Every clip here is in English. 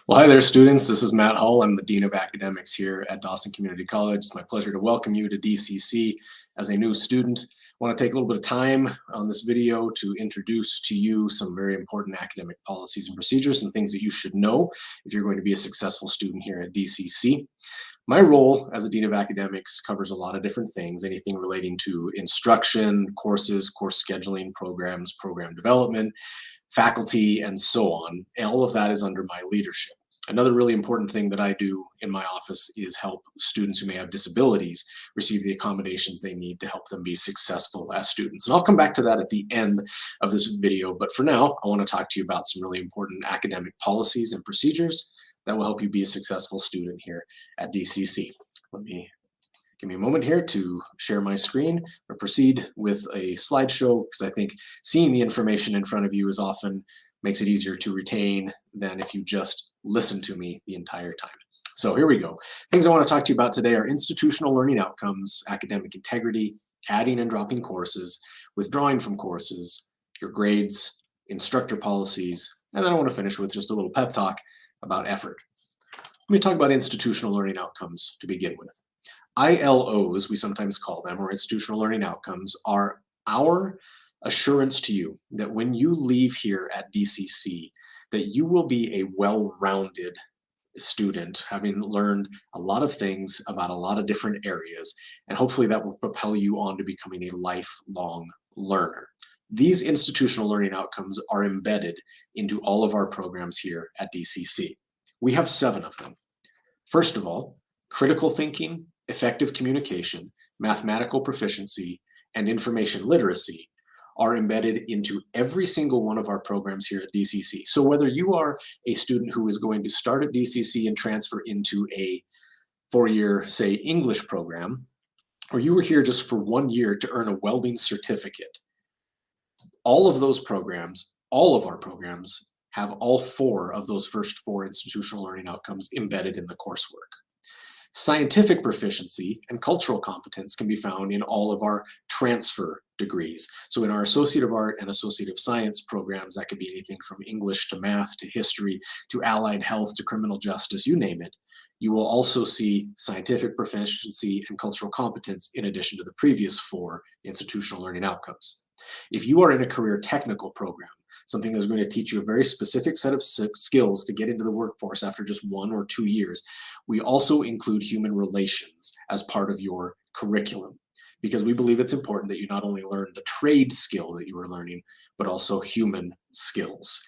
Well, hi there, students. This is Matt Hull. I'm the Dean of Academics here at Dawson Community College. It's my pleasure to welcome you to DCC as a new student. I want to take a little bit of time on this video to introduce to you some very important academic policies and procedures, some things that you should know if you're going to be a successful student here at DCC. My role as a Dean of Academics covers a lot of different things, anything relating to instruction, courses, course scheduling, programs, program development, faculty, and so on. And all of that is under my leadership. Another really important thing that I do in my office is help students who may have disabilities receive the accommodations they need to help them be successful as students. And I'll come back to that at the end of this video. But for now, I want to talk to you about some really important academic policies and procedures that will help you be a successful student here at DCC. Give me a moment here to share my screen or proceed with a slideshow, because I think seeing the information in front of you is often makes it easier to retain than if you just listen to me the entire time. So here we go. Things I want to talk to you about today are institutional learning outcomes, academic integrity, adding and dropping courses, withdrawing from courses, your grades, instructor policies, and then I want to finish with just a little pep talk about effort. Let me talk about institutional learning outcomes to begin with. ILOs, we sometimes call them, or institutional learning outcomes, are our assurance to you that when you leave here at DCC, that you will be a well-rounded student, having learned a lot of things about a lot of different areas, and hopefully that will propel you on to becoming a lifelong learner. These institutional learning outcomes are embedded into all of our programs here at DCC. We have 7 of them. First of all, critical thinking, effective communication, mathematical proficiency, and information literacy are embedded into every single one of our programs here at DCC. So whether you are a student who is going to start at DCC and transfer into a 4-year, say, English program, or you were here just for 1 year to earn a welding certificate, all of those programs, all of our programs, have all 4 of those first 4 institutional learning outcomes embedded in the coursework. Scientific proficiency and cultural competence can be found in all of our transfer degrees. So in our Associate of Art and Associate of Science programs, that could be anything from English to math to history to allied health to criminal justice, you name it. You will also see scientific proficiency and cultural competence in addition to the previous 4 institutional learning outcomes. If you are in a career technical program, something that's going to teach you a very specific set of skills to get into the workforce after just 1 or 2 years, we also include human relations as part of your curriculum, because we believe it's important that you not only learn the trade skill that you are learning, but also human skills.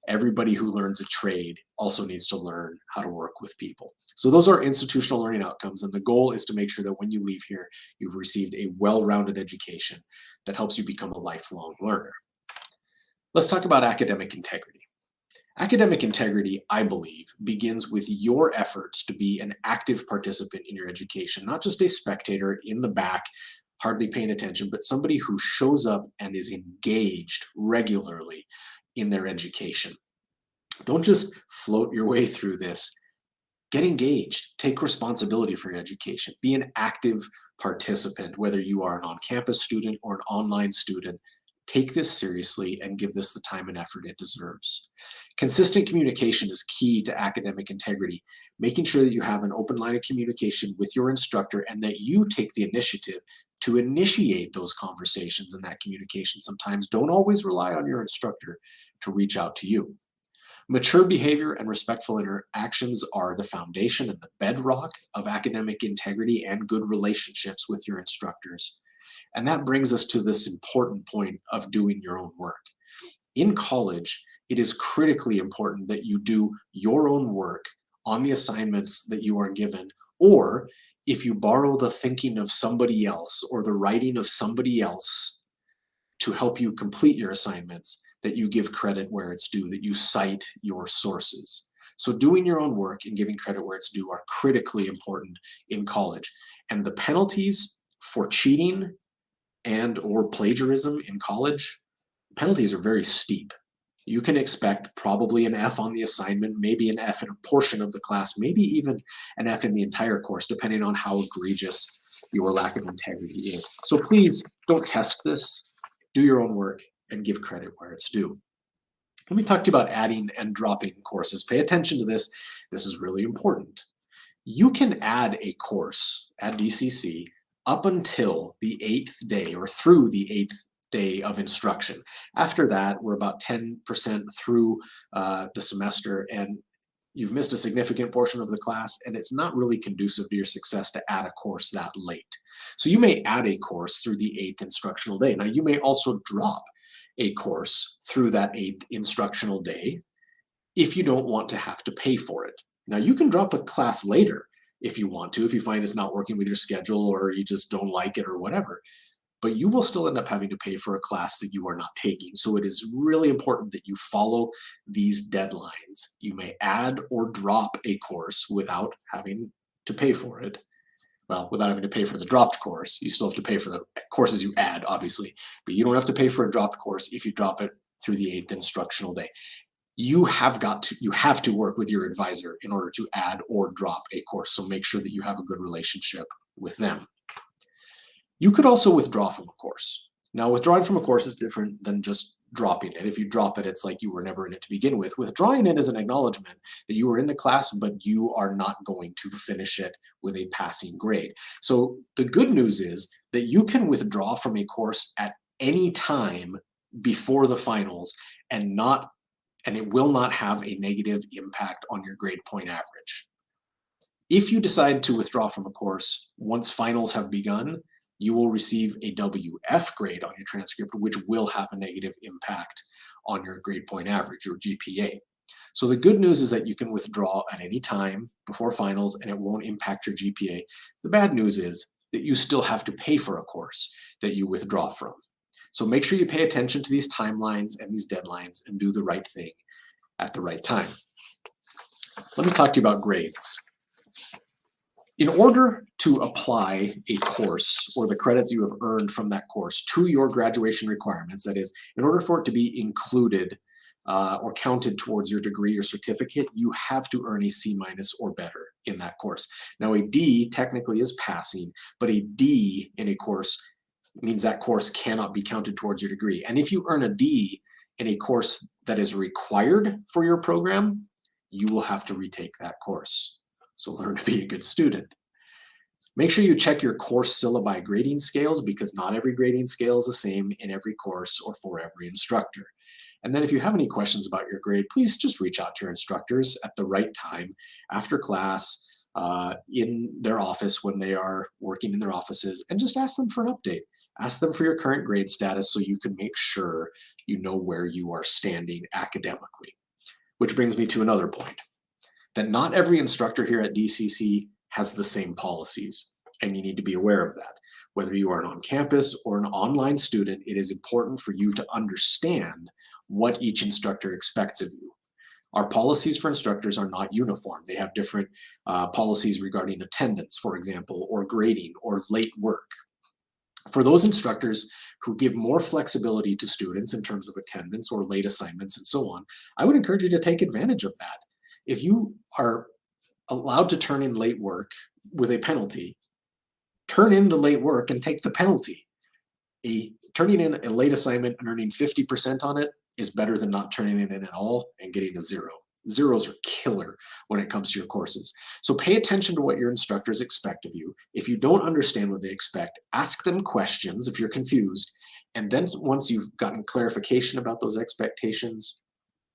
Everybody who learns a trade also needs to learn how to work with people. So those are institutional learning outcomes, and the goal is to make sure that when you leave here, you've received a well-rounded education that helps you become a lifelong learner. Let's talk about academic integrity. Academic integrity, I believe, begins with your efforts to be an active participant in your education, not just a spectator in the back, hardly paying attention, but somebody who shows up and is engaged regularly in their education. Don't just float your way through this. Get engaged. Take responsibility for your education. Be an active participant, whether you are an on-campus student or an online student. Take this seriously and give this the time and effort it deserves. Consistent communication is key to academic integrity, making sure that you have an open line of communication with your instructor and that you take the initiative to initiate those conversations and that communication. Sometimes don't always rely on your instructor to reach out to you. Mature behavior and respectful interactions are the foundation and the bedrock of academic integrity and good relationships with your instructors. And that brings us to this important point of doing your own work. In college, it is critically important that you do your own work on the assignments that you are given, or if you borrow the thinking of somebody else or the writing of somebody else to help you complete your assignments, that you give credit where it's due, that you cite your sources. So doing your own work and giving credit where it's due are critically important in college. And the penalties for cheating and or plagiarism in college, penalties are very steep. You can expect probably an F on the assignment, maybe an F in a portion of the class, maybe even an F in the entire course, depending on how egregious your lack of integrity is. So please don't test this. Do your own work and give credit where it's due. Let me talk to you about adding and dropping courses. Pay attention to this. This is really important. You can add a course at DCC up until the 8th day or through the 8th day of instruction. After that, we're about 10% through the semester, and you've missed a significant portion of the class, and it's not really conducive to your success to add a course that late. So you may add a course through the 8th instructional day. Now, you may also drop a course through that 8th instructional day if you don't want to have to pay for it. Now, you can drop a class later if you want to, if you find it's not working with your schedule or you just don't like it or whatever, but you will still end up having to pay for a class that you are not taking. So it is really important that you follow these deadlines. You may add or drop a course without having to pay for it. Well, without having to pay for the dropped course. You still have to pay for the courses you add, obviously, but you don't have to pay for a dropped course if you drop it through the 8th instructional day. You have to work with your advisor in order to add or drop a course. So make sure that you have a good relationship with them. You could also withdraw from a course. Now, withdrawing from a course is different than just dropping it. If you drop it, it's like you were never in it to begin with. Withdrawing it is an acknowledgement that you were in the class, but you are not going to finish it with a passing grade. So the good news is that you can withdraw from a course at any time before the finals and it will not have a negative impact on your grade point average. If you decide to withdraw from a course once finals have begun, you will receive a WF grade on your transcript, which will have a negative impact on your grade point average, your GPA. So the good news is that you can withdraw at any time before finals and it won't impact your GPA. The bad news is that you still have to pay for a course that you withdraw from. So make sure you pay attention to these timelines and these deadlines and do the right thing at the right time. Let me talk to you about grades. In order to apply a course or the credits you have earned from that course to your graduation requirements, that is, in order for it to be included or counted towards your degree or certificate, you have to earn a C- or better in that course. Now, a D technically is passing, but a D in a course means that course cannot be counted towards your degree. And if you earn a D in a course that is required for your program, you will have to retake that course. So learn to be a good student. Make sure you check your course syllabi grading scales because not every grading scale is the same in every course or for every instructor. And then if you have any questions about your grade, please just reach out to your instructors at the right time after class, in their office when they are working in their offices, and just ask them for an update. Ask them for your current grade status so you can make sure you know where you are standing academically. Which brings me to another point, that not every instructor here at DCC has the same policies, and you need to be aware of that. Whether you are an on-campus or an online student, it is important for you to understand what each instructor expects of you. Our policies for instructors are not uniform. They have different policies regarding attendance, for example, or grading, or late work. For those instructors who give more flexibility to students in terms of attendance or late assignments and so on, I would encourage you to take advantage of that. If you are allowed to turn in late work with a penalty, turn in the late work and take the penalty. Turning in a late assignment and earning 50% on it is better than not turning it in at all and getting a 0. Zeros are killer when it comes to your courses. So pay attention to what your instructors expect of you. If you don't understand what they expect, ask them questions if you're confused. And then once you've gotten clarification about those expectations,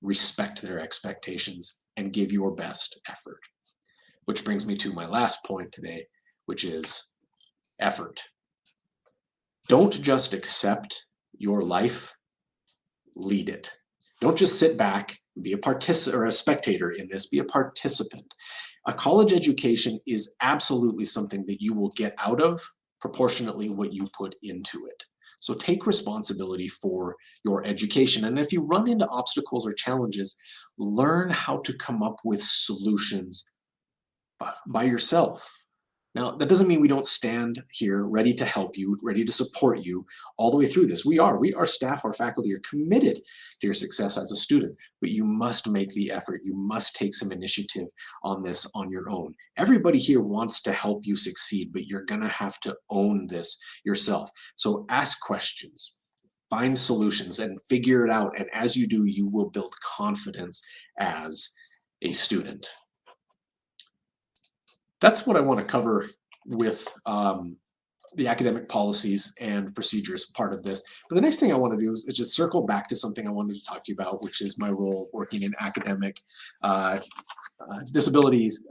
respect their expectations and give your best effort. Which brings me to my last point today, which is effort. Don't just accept your life, lead it. Don't just sit back, be a spectator in this, be a participant. A college education is absolutely something that you will get out of proportionately what you put into it. So take responsibility for your education. And if you run into obstacles or challenges, learn how to come up with solutions by yourself. Now, that doesn't mean we don't stand here ready to help you, ready to support you all the way through this. We are staff, our faculty are committed to your success as a student, but you must make the effort. You must take some initiative on this on your own. Everybody here wants to help you succeed, but you're gonna have to own this yourself. So ask questions, Find solutions and figure it out. And as you do, you will build confidence as a student. That's what I want to cover with the academic policies and procedures part of this. But the next thing I want to do is just circle back to something I wanted to talk to you about, which is my role working in academic disabilities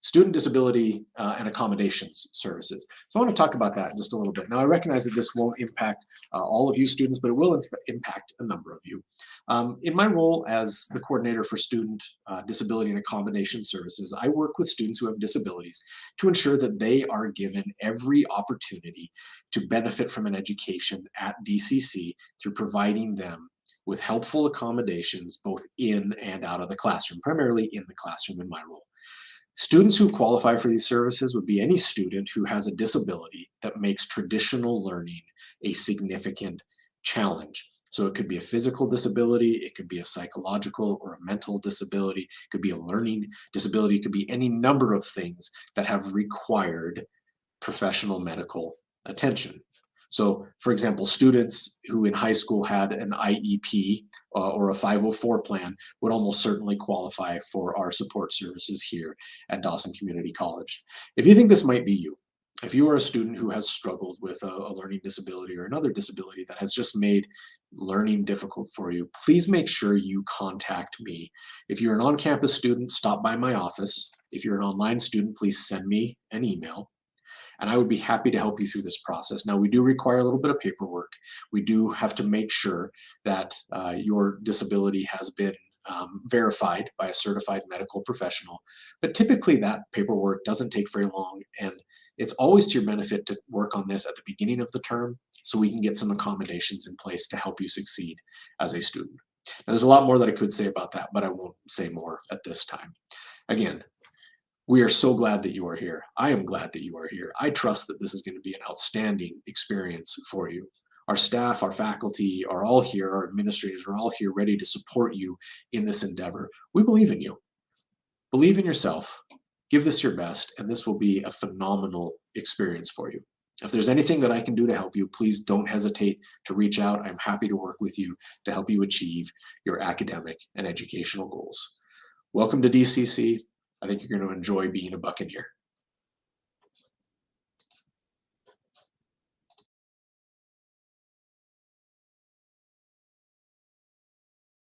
student disability and accommodations services. So I want to talk about that just a little bit. Now, I recognize that this won't impact all of you students, but it will impact a number of you. In my role as the coordinator for student disability and accommodation services, I work with students who have disabilities to ensure that they are given every opportunity to benefit from an education at DCC through providing them with helpful accommodations both in and out of the classroom, primarily in the classroom in my role. Students who qualify for these services would be any student who has a disability that makes traditional learning a significant challenge. So it could be a physical disability, it could be a psychological or a mental disability, it could be a learning disability, it could be any number of things that have required professional medical attention. So, for example, students who in high school had an IEP or a 504 plan would almost certainly qualify for our support services here at Dawson Community College. If you think this might be you, if you are a student who has struggled with a learning disability or another disability that has just made learning difficult for you, please make sure you contact me. If you're an on-campus student, stop by my office. If you're an online student, please send me an email, and I would be happy to help you through this process. Now, we do require a little bit of paperwork. We do have to make sure that your disability has been verified by a certified medical professional, but typically that paperwork doesn't take very long, and it's always to your benefit to work on this at the beginning of the term so we can get some accommodations in place to help you succeed as a student. Now, there's a lot more that I could say about that, but I won't say more at this time. Again, we are so glad that you are here. I am glad that you are here. I trust that this is going to be an outstanding experience for you. Our staff, our faculty are all here, our administrators are all here ready to support you in this endeavor. We believe in you. Believe in yourself. Give this your best, and this will be a phenomenal experience for you. If there's anything that I can do to help you, please don't hesitate to reach out. I'm happy to work with you to help you achieve your academic and educational goals. Welcome to DCC. I think you're going to enjoy being a Buccaneer.